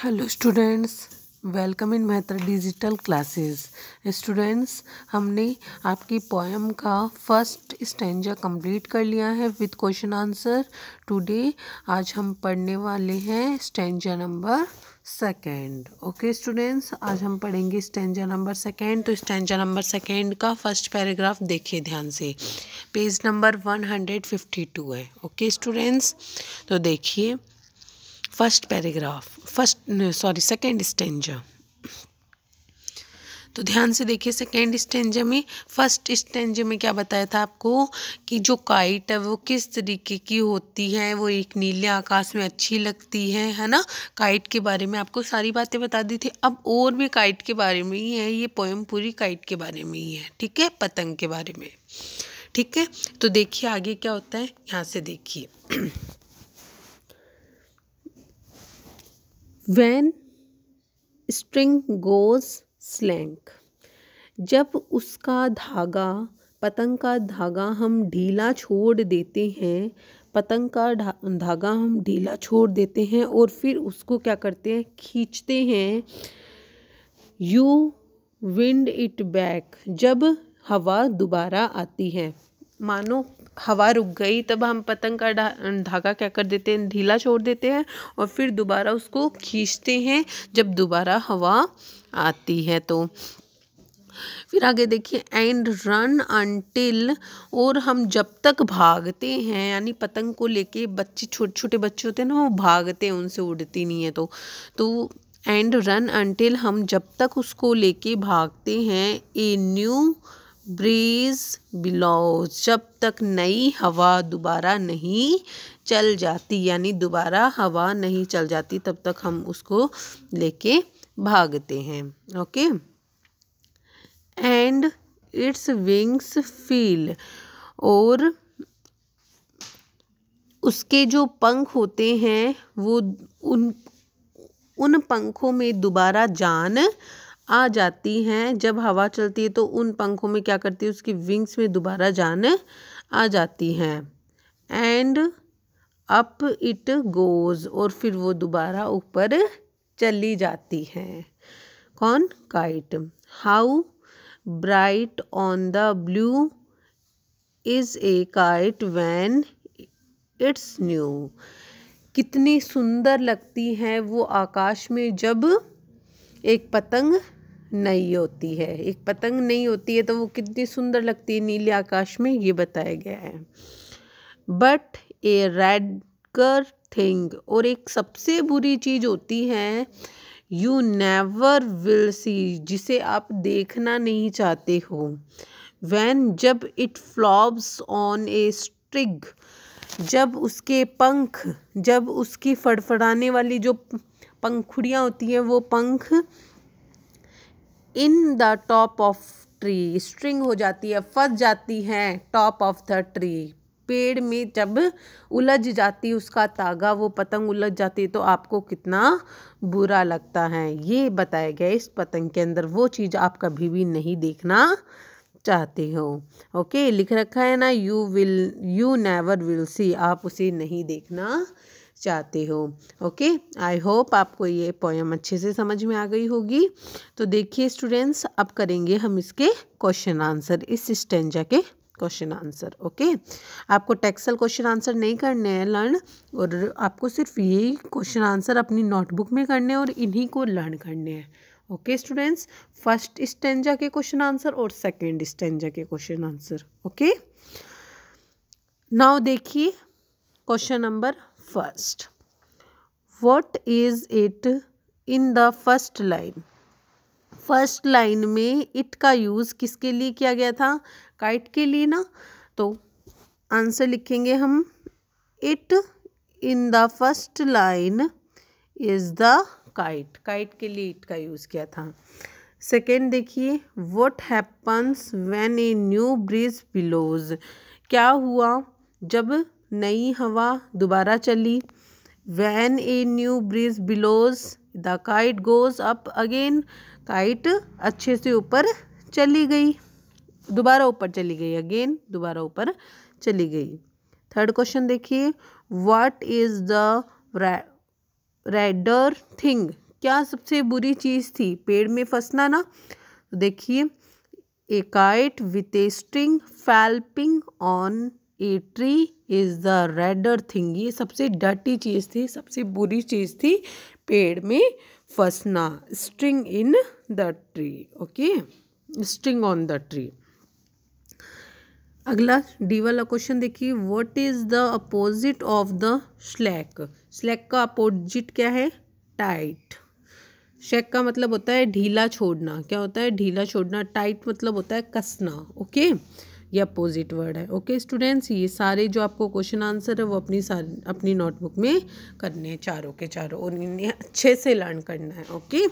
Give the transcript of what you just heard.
Hello students, welcome in Mehtar digital classes. Students, हमने आपकी poem का फर्स्ट स्टैंजा कंप्लीट कर लिया है विद क्वेश्चन आंसर। टुडे आज हम पढ़ने वाले हैं stanza number second. Okay students, आज हम पढ़ेंगे स्टैंजा नंबर सेकेंड। तो स्टैंजा नंबर सेकेंड का फर्स्ट पैराग्राफ देखिए ध्यान से, पेज नंबर 152 है। ओके स्टूडेंट्स, तो देखिए फर्स्ट पैराग्राफ, सेकेंड स्टेंजा। तो ध्यान से देखिए, सेकेंड स्टेंजा में फर्स्ट स्टेंजा में क्या बताया था आपको कि जो काइट है वो किस तरीके की होती है, वो एक नीले आकाश में अच्छी लगती है ना। काइट के बारे में आपको सारी बातें बता दी थी। अब और भी काइट के बारे में ही है, ये पोएम पूरी काइट के बारे में ही है, ठीक है, पतंग के बारे में, ठीक है। तो देखिए आगे क्या होता है, यहाँ से देखिए। When string goes slank, जब उसका धागा, पतंग का धागा हम ढीला छोड़ देते हैं, पतंग का धागा हम ढीला छोड़ देते हैं और फिर उसको क्या करते हैं, खींचते हैं। You wind it back, जब हवा दोबारा आती है, मानो हवा रुक गई तब हम पतंग का धागा क्या कर देते हैं, ढीला छोड़ देते हैं और फिर दोबारा उसको खींचते हैं जब दोबारा हवा आती है। तो फिर आगे देखिए, एंड रन अनटिल, और हम जब तक भागते हैं, यानी पतंग को लेके बच्चे, छोटे छोटे बच्चे होते हैं ना, वो भागते हैं, उनसे उड़ती नहीं है। तो एंड रन अनटिल, हम जब तक उसको लेके भागते हैं, ए न्यू ब्रीज बिलोज, जब तक नई हवा दोबारा नहीं चल जाती, यानी दोबारा हवा नहीं चल जाती तब तक हम उसको लेके भागते हैं। Okay, and its wings feel, और उसके जो पंख होते हैं वो उन पंखों में दोबारा जान आ जाती हैं। जब हवा चलती है तो उन पंखों में क्या करती है, उसकी विंग्स में दोबारा जान आ जाती हैं। एंड अप इट गोज, और फिर वो दोबारा ऊपर चली जाती हैं। कौन, kite. How bright on the blue is a kite when it's new, कितनी सुंदर लगती है वो आकाश में जब एक पतंग नई होती है। एक पतंग नई होती है तो वो कितनी सुंदर लगती है नीले आकाश में, ये बताया गया है। बट ए रेडकर थिंग, और एक सबसे बुरी चीज होती है, यू नेवर विल सी, जिसे आप देखना नहीं चाहते हो। व्हेन, जब it flops on A string, जब उसके पंख, जब उसकी फड़फड़ाने वाली जो पंखुड़ियाँ होती हैं, वो पंख in the top of tree, string हो जाती है, फंस जाती हैं टॉप ऑफ द ट्री, पेड़ में जब उलझ जाती है उसका तागा, वो पतंग उलझ जाती है तो आपको कितना बुरा लगता है। ये बताया गया इस पतंग के अंदर, वो चीज़ आप कभी भी नहीं देखना चाहते हो। ओके, लिख रखा है ना, यू नेवर विल सी, आप उसे नहीं देखना चाहते हो। ओके, आई होप आपको ये पोएम अच्छे से समझ में आ गई होगी। तो देखिए स्टूडेंट्स, अब करेंगे हम इसके क्वेश्चन आंसर, इस स्टेंजा के क्वेश्चन आंसर। ओके, आपको टेक्सुअल क्वेश्चन आंसर नहीं करने हैं लर्न, और आपको सिर्फ यही क्वेश्चन आंसर अपनी नोटबुक में करने हैं और इन्हीं को लर्न करने हैं। ओके स्टूडेंट्स, फर्स्ट स्टेंजा के क्वेश्चन आंसर और सेकेंड स्टेंजा के क्वेश्चन आंसर। ओके, नाउ देखिए question number first, what is it in the first line. First line में इट का यूज किसके लिए किया गया था, काइट के लिए ना। तो आंसर लिखेंगे हम, it in the first line is the kite, kite के लिए इट का यूज किया था। सेकेंड देखिए, what happens when a new breeze blows, क्या हुआ जब नई हवा दोबारा चली। When a new breeze blows the kite goes up again, kite अच्छे से ऊपर चली गई, दोबारा ऊपर चली गई, अगेन दोबारा ऊपर चली गई। थर्ड क्वेश्चन देखिए, what is the redder thing, क्या सबसे बुरी चीज़ थी? पेड़ में फंसना ना। तो देखिए, a kite with a string flapping on a tree is the redder thing. ये सबसे डर्टी चीज़ थी, सबसे बुरी चीज़ थी पेड़ में फंसना। String in the tree, okay, string on the tree. अगला डी वाला क्वेश्चन देखिए, what is the opposite of the slack? Slack का अपोजिट क्या है? टाइट। स्लैक का मतलब होता है ढीला छोड़ना। क्या होता है? ढीला छोड़ना। टाइट मतलब होता है कसना। ओके, ये अपोजिट वर्ड है। ओके स्टूडेंट्स, ये सारे जो आपको क्वेश्चन आंसर है वो अपनी नोटबुक में करने हैं, चारों के चारों, और इन्हें अच्छे से लर्न करना है। ओके।